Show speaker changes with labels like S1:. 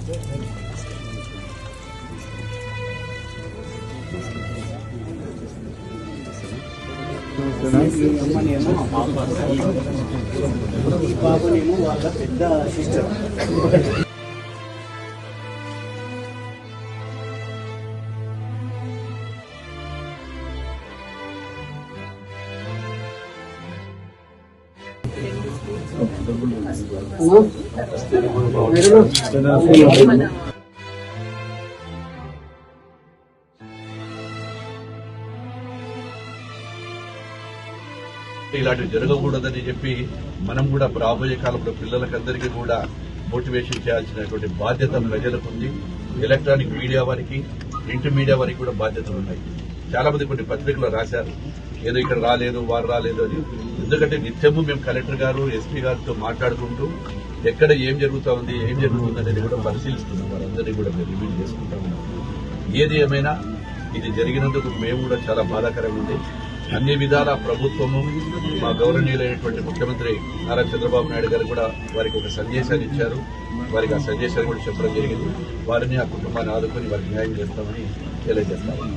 S1: ఈ పాపనేమో వాళ్ళ పెద్ద సిస్టర్.
S2: ఇలాంటివి జరగకూడదని చెప్పి మనం కూడా రాబోయే కాలంలో పిల్లలకందరికీ కూడా మోటివేషన్ చేయాల్సినటువంటి బాధ్యత ప్రజలకు ఉంది. ఎలక్ట్రానిక్ మీడియా వారికి, ప్రింట్ మీడియా వారికి కూడా బాధ్యతలు ఉన్నాయి. చాలా మంది కొన్ని పత్రికలు రాశారు ఏదో ఇక్కడ రాలేదు వారు రాలేదు అని. ఎందుకంటే నిత్యము మేము కలెక్టర్ గారు, ఎస్పీ గారితో మాట్లాడుకుంటూ ఎక్కడ ఏం జరుగుతుంది అనేది కూడా పరిశీలిస్తున్నాం. వారందరినీ కూడా మేము రివ్యూ చేసుకుంటా ఉన్నాం. ఏది ఏమైనా ఇది జరిగినందుకు మేము కూడా చాలా బాధాకరంగా ఉంది. అన్ని విధాల ప్రభుత్వము, మా గౌరవనీయులైనటువంటి ముఖ్యమంత్రి నారా చంద్రబాబు నాయుడు గారు కూడా వారికి ఒక సందేశాన్ని ఇచ్చారు. వారికి ఆ సందేశాన్ని కూడా చెప్పడం జరిగింది. వారిని, ఆ కుటుంబాన్ని ఆదుకొని వారికి న్యాయం చేస్తామని తెలియజేస్తాము.